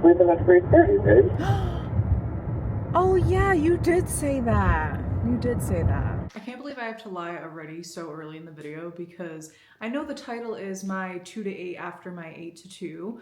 with a free 30 days. Oh yeah, you did say that. You did say that. I can't believe I have to lie already so early in the video because I know the title is my 2 to 8 after my 8 to 2,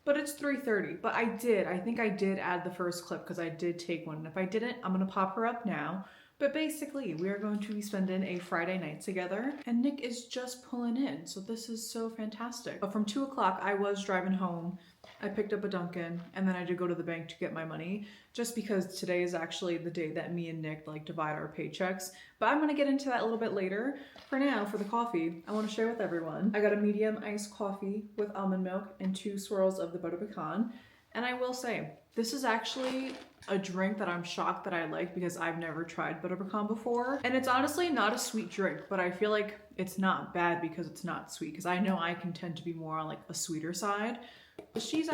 but it's 3:30. But I think I did add the first clip because I did take one. And if I didn't, I'm gonna pop her up now. But basically, we are going to be spending a Friday night together and Nick is just pulling in. So this is so fantastic. But from 2 o'clock, I was driving home. I picked up a Dunkin and then I did go to the bank to get my money just because today is actually the day that me and Nick like divide our paychecks. But I'm gonna get into that a little bit later. For now, for the coffee, I wanna share with everyone. I got a medium iced coffee with almond milk and 2 swirls of the butter pecan. And I will say, this is actually a drink that I'm shocked that I like because I've never tried butter pecan before. And it's honestly not a sweet drink, but I feel like it's not bad because it's not sweet. Because I know I can tend to be more on like a sweeter side. But she's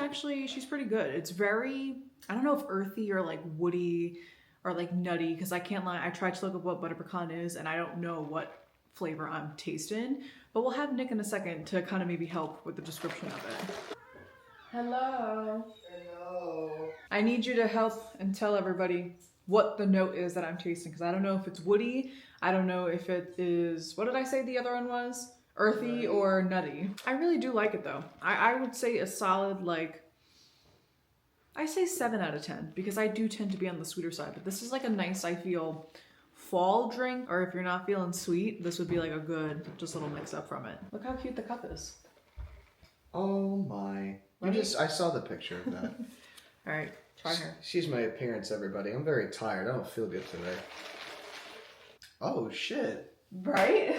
pretty good. It's very, I don't know if earthy or like woody or like nutty because I can't lie. I tried to look up what butter pecan is and I don't know what flavor I'm tasting. But we'll have Nick in a second to kind of maybe help with the description of it. Hello. Hello. I need you to help and tell everybody what the note is that I'm tasting because I don't know if it's woody. I don't know if it is, what did I say the other one was? Earthy or nutty. I really do like it though. I would say a solid like, I say 7 out of 10 because I do tend to be on the sweeter side, but this is like a nice, I feel, fall drink, or if you're not feeling sweet, this would be like a good, just little mix up from it. Look how cute the cup is. Oh my. I saw the picture of that. All right, try her. She's my appearance, everybody. I'm very tired. I don't feel good today. Oh shit. Right?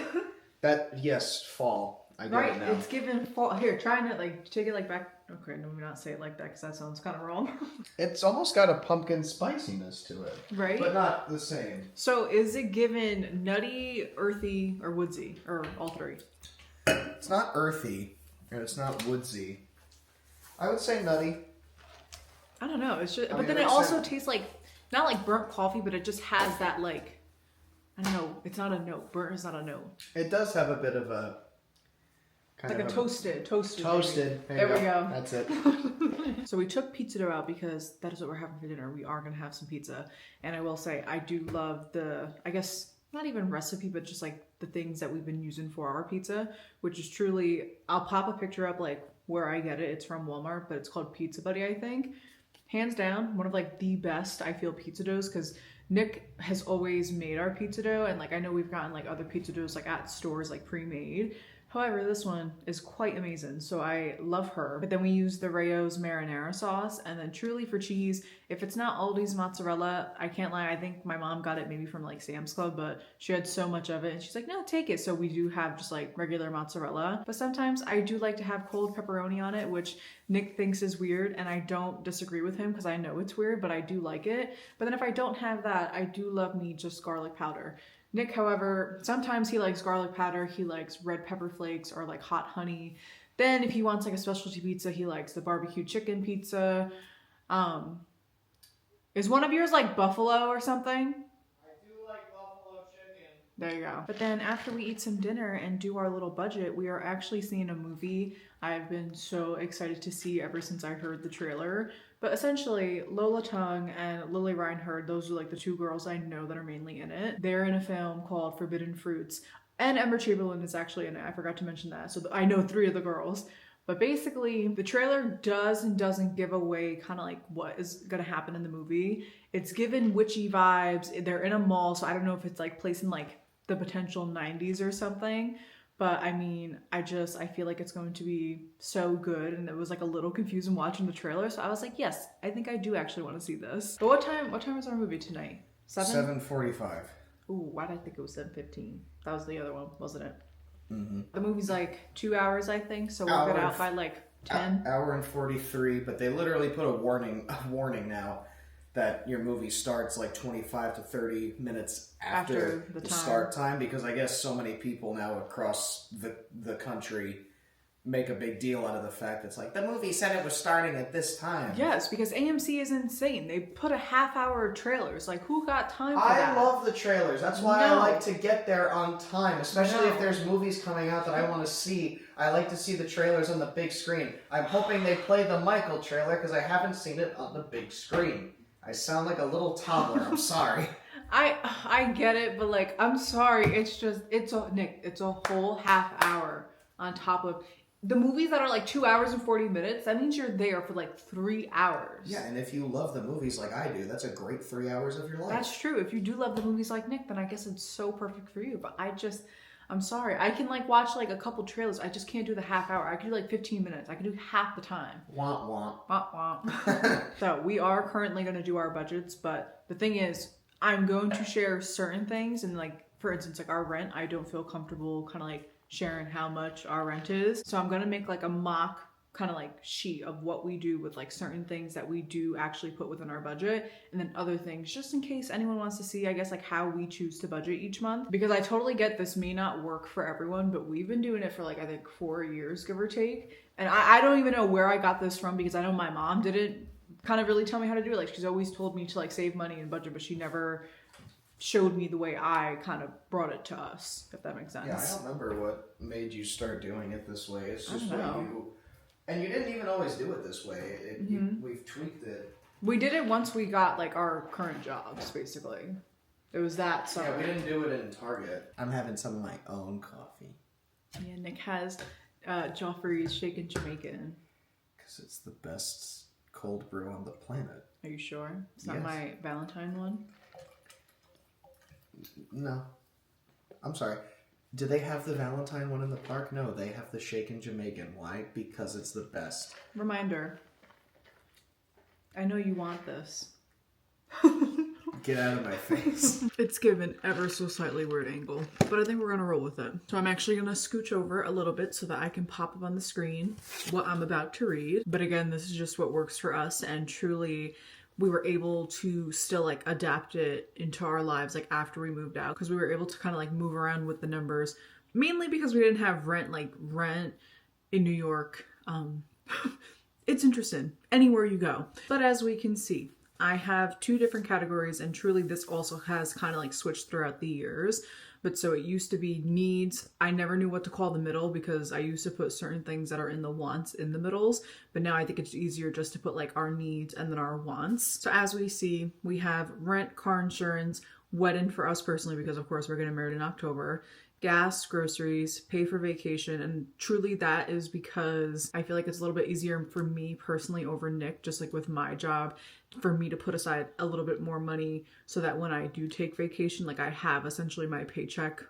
Yes, fall. I get right, it now. it's given fall. Here, try it like, take it like back. Okay, no, we not say it like that because that sounds kind of wrong. It's almost got a pumpkin spiciness to it. Right? But not the same. So is it given nutty, earthy, or woodsy? Or all three? It's not earthy. And it's not woodsy. I would say nutty. I don't know. It's just, I but mean, then it also tastes like, not like burnt coffee, but it just has that like, I don't know. It's not a note. Burnt is not a note. It does have a bit of a... Like a toasted. Toasted. There we go. That's it. So we took pizza dough out because that is what we're having for dinner. We are going to have some pizza. And I will say, I do love the, I guess, not even recipe, but just like the things that we've been using for our pizza, which is truly, I'll pop a picture up like where I get it. It's from Walmart, but it's called Pizza Buddy, I think. Hands down, one of like the best, I feel, pizza doughs because Nick has always made our pizza dough. And like, I know we've gotten like other pizza doughs like at stores, like pre-made. However, this one is quite amazing, so I love her. But then we use the Rayo's marinara sauce, and then truly for cheese, if it's not Aldi's mozzarella, I can't lie, I think my mom got it maybe from like Sam's Club, but she had so much of it, and she's like, no, take it. So we do have just like regular mozzarella, but sometimes I do like to have cold pepperoni on it, which Nick thinks is weird, and I don't disagree with him because I know it's weird, but I do like it. But then if I don't have that, I do love me just garlic powder. Nick, however, sometimes he likes garlic powder, he likes red pepper flakes or like hot honey. Then if he wants like a specialty pizza, he likes the barbecue chicken pizza. Is one of yours like buffalo or something? I do like buffalo chicken. There you go. But then after we eat some dinner and do our little budget, we are actually seeing a movie I've been so excited to see ever since I heard the trailer. But essentially, Lola Tung and Lily Reinhardt, those are like the 2 girls I know that are mainly in it. They're in a film called Forbidden Fruits. And Emma Chamberlain is actually in it. I forgot to mention that. So I know 3 of the girls. But basically, the trailer does and doesn't give away kind of like what is going to happen in the movie. It's given witchy vibes. They're in a mall, so I don't know if it's like placed in like the potential 90s or something. But I mean, I feel like it's going to be so good, and it was like a little confusing watching the trailer. So I was like, yes, I think I do actually want to see this. But what time is our movie tonight? 7? 7:45. Ooh, why did I think it was 7:15? That was the other one, wasn't it? Mm-hmm. The movie's like 2 hours, I think. So we'll get out by like 10. Hour and 43, but they literally put a warning now that your movie starts like 25 to 30 minutes after the start time, because I guess so many people now across the country make a big deal out of the fact that it's like, the movie said it was starting at this time. Yes, because AMC is insane. They put a half-hour trailers. Like, who got time for that? I love the trailers. That's why I like to get there on time, especially if there's movies coming out that I want to see. I like to see the trailers on the big screen. I'm hoping they play the Michael trailer because I haven't seen it on the big screen. I sound like a little toddler. I'm sorry. I get it, but like, I'm sorry. It's a whole half hour on top of the movies that are like 2 hours and 40 minutes. That means you're there for like 3 hours. Yeah, and if you love the movies like I do, that's a great 3 hours of your life. That's true. If you do love the movies like Nick, then I guess it's so perfect for you. But I'm sorry. I can like watch like a couple trailers. I just can't do the half hour. I can do like 15 minutes. I can do half the time. Womp womp. Womp womp. So we are currently going to do our budgets, but the thing is, I'm going to share certain things, and like, for instance, like our rent, I don't feel comfortable kind of like sharing how much our rent is. So I'm going to make like a mock kind of like sheet of what we do with like certain things that we do actually put within our budget, and then other things just in case anyone wants to see, I guess, like how we choose to budget each month. Because I totally get this may not work for everyone, but we've been doing it for like, I think 4 years, give or take. And I don't even know where I got this from, because I know my mom didn't kind of really tell me how to do it. Like, she's always told me to like save money and budget, but she never showed me the way I kind of brought it to us, if that makes sense. Yeah, I don't remember what made you start doing it this way. It's just what you... And you didn't even always do it this way. We've tweaked it. We did it once we got like our current jobs, basically. It was that summer. Yeah, we didn't do it in Target. I'm having some of my own coffee. Yeah, Nick has Joffrey's Shaken Jamaican. Because it's the best cold brew on the planet. Are you sure? It's not my Valentine one? No. I'm sorry. Do they have the Valentine one in the park? No, they have the Shaken Jamaican. Why? Because it's the best. Reminder. I know you want this. Get out of my face. It's given ever so slightly weird angle, but I think we're gonna roll with it. So I'm actually gonna scooch over a little bit so that I can pop up on the screen what I'm about to read. But again, this is just what works for us, and truly we were able to still like adapt it into our lives like after we moved out, because we were able to kind of like move around with the numbers, mainly because we didn't have rent in New York. It's interesting anywhere you go. But as we can see, I have 2 different categories, and truly this also has kind of like switched throughout the years. But so it used to be needs. I never knew what to call the middle, because I used to put certain things that are in the wants in the middles. But now I think it's easier just to put like our needs and then our wants. So as we see, we have rent, car insurance, wedding for us personally, because of course we're getting married in October, gas, groceries, pay for vacation. And truly that is because I feel like it's a little bit easier for me personally over Nick, just like with my job, for me to put aside a little bit more money so that when I do take vacation, like I have essentially my paycheck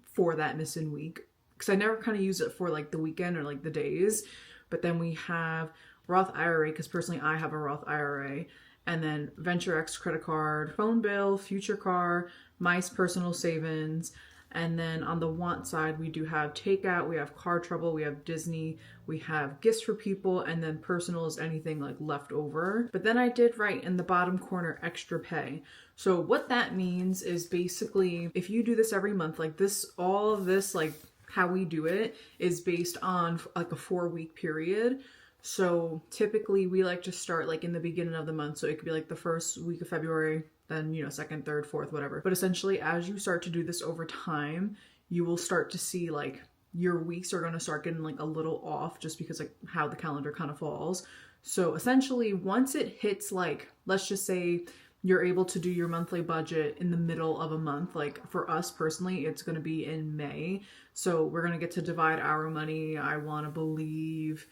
for that missing week. Because I never kind of use it for like the weekend or like the days. But then we have Roth IRA, because personally I have a Roth IRA. And then Venture X credit card, phone bill, future car, my personal savings. And then on the want side, we do have takeout, we have car trouble, we have Disney, we have gifts for people, and then personal is anything like left over. But then I did write in the bottom corner, extra pay. So what that means is basically, if you do this every month, like this, all of this, like how we do it is based on like a 4-week period. So typically we like to start like in the beginning of the month. So it could be like the first week of February, then, you know, second, third, fourth, whatever. But essentially, as you start to do this over time, you will start to see like your weeks are going to start getting like a little off, just because like how the calendar kind of falls. So essentially, once it hits like, let's just say you're able to do your monthly budget in the middle of a month. Like for us personally, it's going to be in May. So we're going to get to divide our money, I want to believe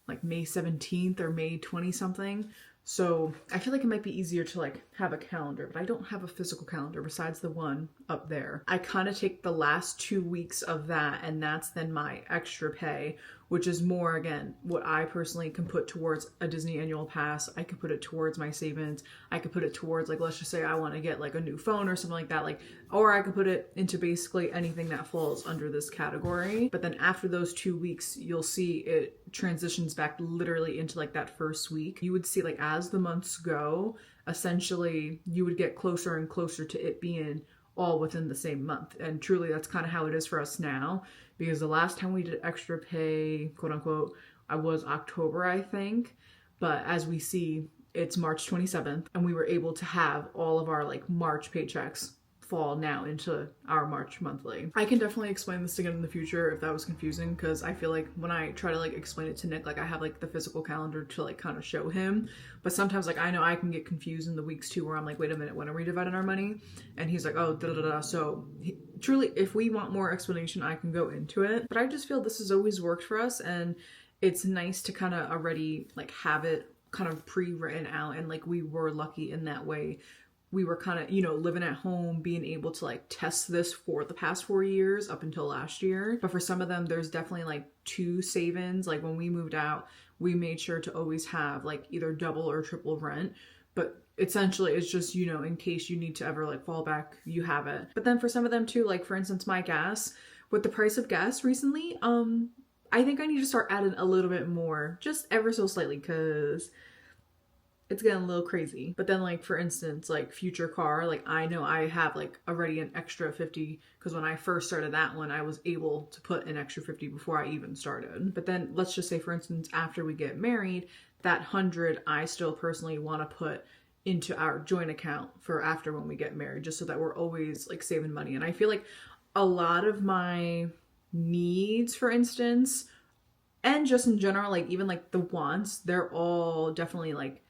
like May 17th or May 20 something. So I feel like it might be easier to like have a calendar, but I don't have a physical calendar besides the one up there. I kind of take the last 2 weeks of that, and that's then my extra pay, which is more, again, what I personally can put towards a Disney annual pass. I could put it towards my savings. I could put it towards, like, let's just say I want to get like a new phone or something like that, like, or I could put it into basically anything that falls under this category. But then after those 2 weeks, you'll see it transitions back literally into like that first week. You would see like as the months go, essentially you would get closer and closer to it being all within the same month. And truly that's kind of how it is for us now, because the last time we did extra pay, quote unquote, I was October, I think. But as we see, it's March 27th, and we were able to have all of our like March paychecks fall now into our March monthly. I can definitely explain this again in the future if that was confusing, because I feel like when I try to like explain it to Nick, like I have like the physical calendar to like kind of show him, but sometimes like I know I can get confused in the weeks too, where I'm like, wait a minute, when are we dividing our money? And he's like, oh, da da da. So truly, if we want more explanation, I can go into it, but I just feel this has always worked for us, and it's nice to kind of already like have it kind of pre-written out. And like we were lucky in that way. We were kind of, you know, living at home, being able to like test this for the past 4 years up until last year. But for some of them, there's definitely like 2 save-ins. Like when we moved out, we made sure to always have like either double or triple rent. But essentially it's just, you know, in case you need to ever like fall back, you have it. But then for some of them too, like for instance, my gas, with the price of gas recently, I think I need to start adding a little bit more, just ever so slightly, because it's getting a little crazy. But then like for instance, like future car, like I know I have like already an extra 50, because when I first started that one, I was able to put an extra 50 before I even started. But then let's just say for instance, after we get married, that 100 I still personally want to put into our joint account for after when we get married, just so that we're always like saving money. And I feel like a lot of my needs, for instance, and just in general, like even like the wants, they're all definitely like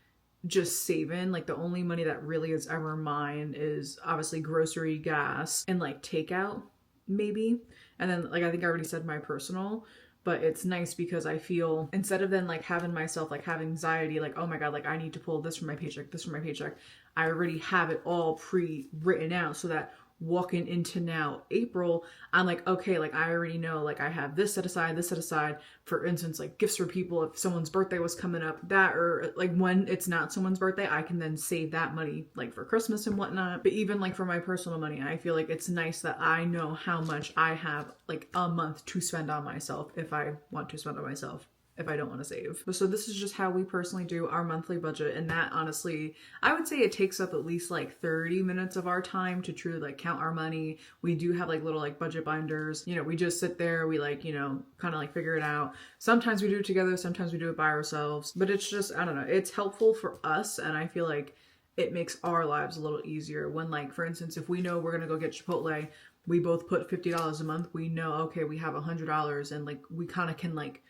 just saving. Like the only money that really is ever mine is obviously grocery, gas, and like takeout maybe. And then like I think I already said my personal, but it's nice because I feel instead of then like having myself like have anxiety, like, oh my God, like I need to pull this from my paycheck, this from my paycheck, I already have it all pre-written out, so that walking into now April, I'm like, okay, like I already know, like I have this set aside, this set aside, for instance, like gifts for people if someone's birthday was coming up, that, or like when it's not someone's birthday, I can then save that money like for Christmas and whatnot. But even like for my personal money, I feel like it's nice that I know how much I have like a month to spend on myself if I want to spend on myself, if I don't want to save. So this is just how we personally do our monthly budget. And that honestly, I would say it takes up at least like 30 minutes of our time to truly like count our money. We do have like little like budget binders, you know, we just sit there, we like, you know, kind of like figure it out. Sometimes we do it together, sometimes we do it by ourselves, but it's just, I don't know, it's helpful for us. And I feel like it makes our lives a little easier when like, for instance, if we know we're going to go get Chipotle, we both put $50 a month, we know, okay, we have $100, and like we kind of can like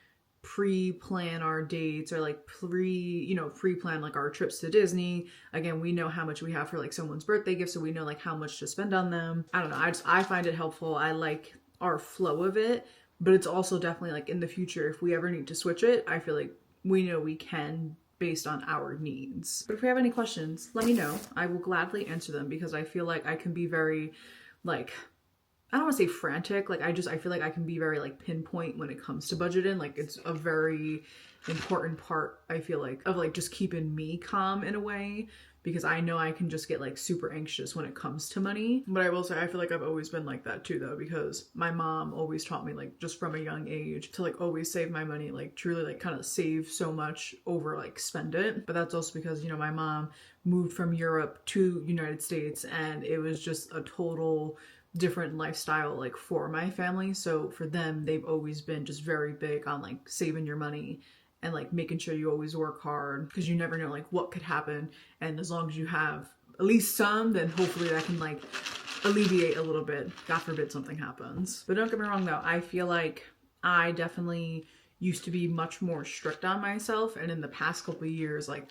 pre-plan our dates, or like pre-plan like our trips to Disney. Again, we know how much we have for like someone's birthday gift, so we know like how much to spend on them. I don't know, I find it helpful. I like our flow of it, but it's also definitely like in the future, if we ever need to switch it, I feel like we know we can based on our needs. But if we have any questions, let me know. I will gladly answer them, because I feel like I can be very like, I don't want to say frantic. Like I feel like I can be very like pinpoint when it comes to budgeting. Like it's a very important part, I feel like, of like just keeping me calm in a way, because I know I can just get like super anxious when it comes to money. But I will say, I feel like I've always been like that too though, because my mom always taught me like just from a young age to like always save my money, like truly like kind of save so much over like spend it. But that's also because, you know, my mom moved from Europe to United States, and it was just a total different lifestyle like for my family. So for them, they've always been just very big on like saving your money and like making sure you always work hard, because you never know like what could happen. And as long as you have at least some, then hopefully that can like alleviate a little bit, God forbid something happens. But don't get me wrong though, I feel like I definitely used to be much more strict on myself, and in the past couple of years, like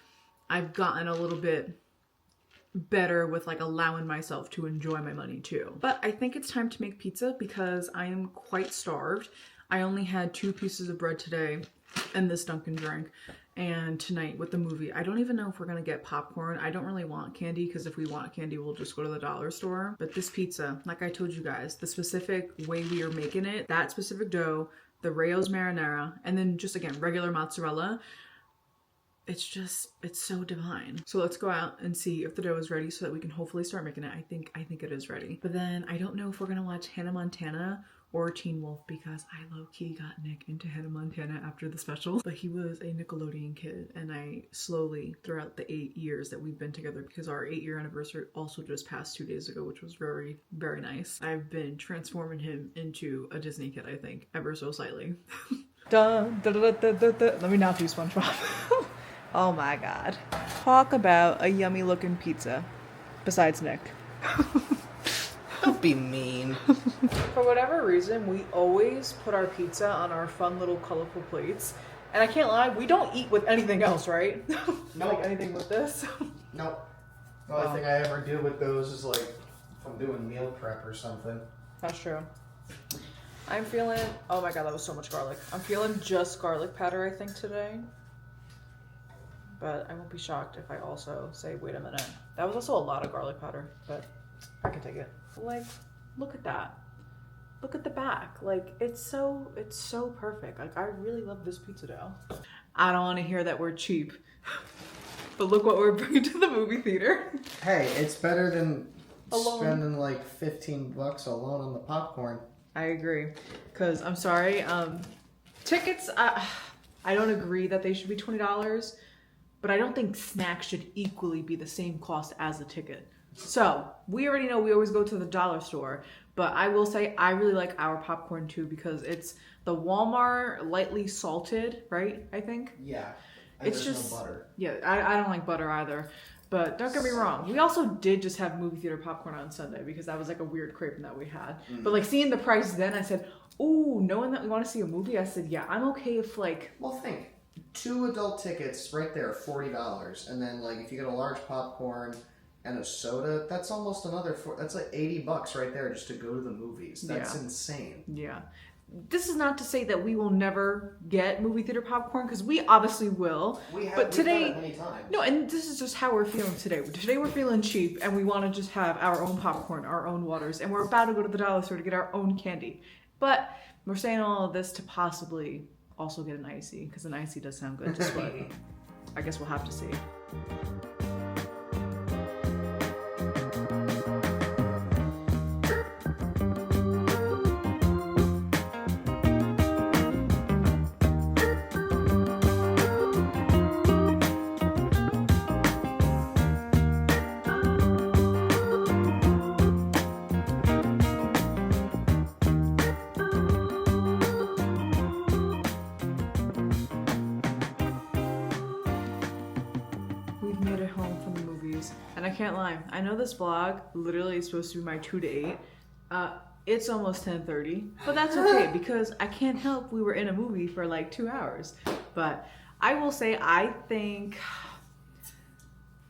I've gotten a little bit better with like allowing myself to enjoy my money too. But I think it's time to make pizza, because I am quite starved. I only had 2 pieces of bread today and this Dunkin drink, and tonight with the movie, I don't even know if we're gonna get popcorn. I don't really want candy, because if we want candy, we'll just go to the dollar store. But this pizza, like I told you guys, the specific way we are making it, that specific dough, the Rayo's marinara, and then just again regular mozzarella, it's so divine. So let's go out and see if the dough is ready, so that we can hopefully start making it. I think it is ready. But then I don't know if we're gonna watch Hannah Montana or Teen Wolf, because I low-key got Nick into Hannah Montana after the special. But he was a Nickelodeon kid, and I slowly, throughout the 8 years that we've been together, because our 8-year anniversary also just passed 2 days ago, which was very, very nice, I've been transforming him into a Disney kid, I think, ever so slightly. Dun, da, da, da, da, da. Let me not do SpongeBob. Oh my god. Talk about a yummy looking pizza. Besides Nick. Don't be mean. For whatever reason, we always put our pizza on our fun little colorful plates. And I can't lie, we don't eat with anything else, right? Nope. Like anything with this. Nope. The only thing I ever do with those is like if I'm doing meal prep or something. That's true. I'm feeling, oh my god, that was so much garlic. I'm feeling just garlic powder, I think, today. But I won't be shocked if I also say, wait a minute. That was also a lot of garlic powder, but I can take it. Like, look at that. Look at the back. Like, it's so perfect. Like, I really love this pizza dough. I don't want to hear that we're cheap. But look what we're bringing to the movie theater. Hey, it's better than spending like $15 alone on the popcorn. I agree. Because, I'm sorry, tickets, I don't agree that they should be $20. But I don't think snacks should equally be the same cost as a ticket. So, we already know we always go to the dollar store. But I will say I really like our popcorn too, because it's the Walmart lightly salted, right? I think. Yeah. And it's there's just no butter. Yeah, I don't like butter either. But don't get me wrong, we also did just have movie theater popcorn on Sunday because that was like a weird craving that we had. But like seeing the price then, I said, ooh, knowing that we want to see a movie, I said, yeah, I'm okay if like... Well, think. 2 adult tickets right there, $40. And then like if you get a large popcorn and a soda, that's almost another that's like $80 right there just to go to the movies. That's insane. Yeah. This is not to say that we will never get movie theater popcorn, because we obviously will. But today, done it many times. No, and this is just how we're feeling today. Today we're feeling cheap, and we want to just have our own popcorn, our own waters, and we're about to go to the dollar store to get our own candy. But we're saying all of this to possibly also get an icy, because an icy does sound good. Just what I guess we'll have to see. And I can't lie, I know this vlog literally is supposed to be my 2 to 8. It's almost 10:30, but that's okay because I can't help we were in a movie for like 2 hours. But I will say I think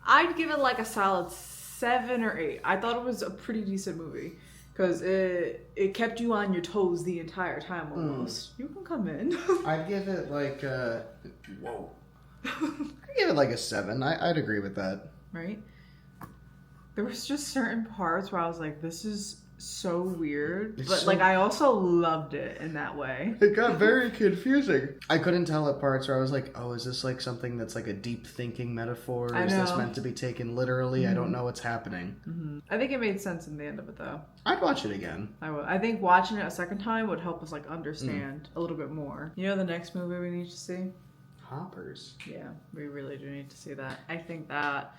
I'd give it like a solid 7 or 8. I thought it was a pretty decent movie because it kept you on your toes the entire time almost. You can come in. I'd give it like whoa. I'd give it like a 7. I'd agree with that. Right? There was just certain parts where I was like, this is so weird. But like I also loved it in that way. It got very confusing. I couldn't tell at parts where I was like, oh, is this like something that's like a deep thinking metaphor? Or is this meant to be taken literally? I don't know what's happening. I think it made sense in the end of it though. I'd watch it again. I would. I think watching it a second time would help us like understand a little bit more. You know the next movie we need to see? Hoppers. Yeah, we really do need to see that. I think that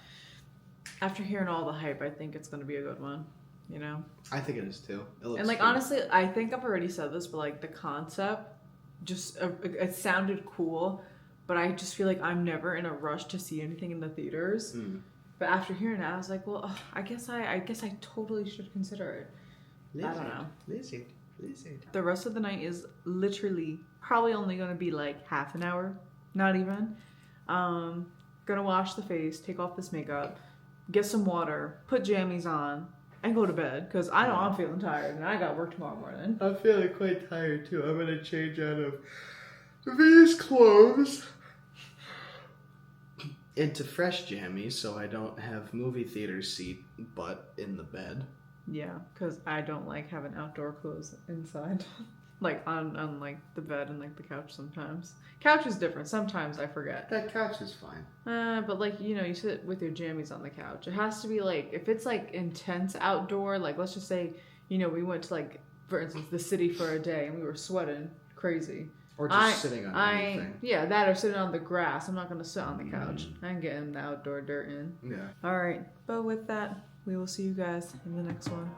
after hearing all the hype, I think it's going to be a good one, you know? I think it is too. It looks and like, cool. honestly, I think I've already said this, but like the concept, just, it sounded cool, but I just feel like I'm never in a rush to see anything in the theaters. But after hearing it, I was like, well, I guess I totally should consider it. I don't know. Lizard. The rest of the night is literally probably only going to be like half an hour, not even. Gonna wash the face, take off this makeup, get some water, put jammies on, and go to bed. Because I know I'm feeling tired and I got work tomorrow morning. I'm feeling quite tired too. I'm gonna change out of these clothes into fresh jammies so I don't have movie theater seat butt in the bed. Yeah, because I don't like having outdoor clothes inside. Like on like the bed and like the couch sometimes. Couch is different. Sometimes I forget. That couch is fine. But like, you know, you sit with your jammies on the couch. It has to be like, if it's like intense outdoor, like let's just say, you know, we went to like for instance, the city for a day and we were sweating crazy. Or just sitting on anything. Yeah, that or sitting on the grass. I'm not going to sit on the couch. I'm getting the outdoor dirt in. Yeah. All right. But with that, we will see you guys in the next one.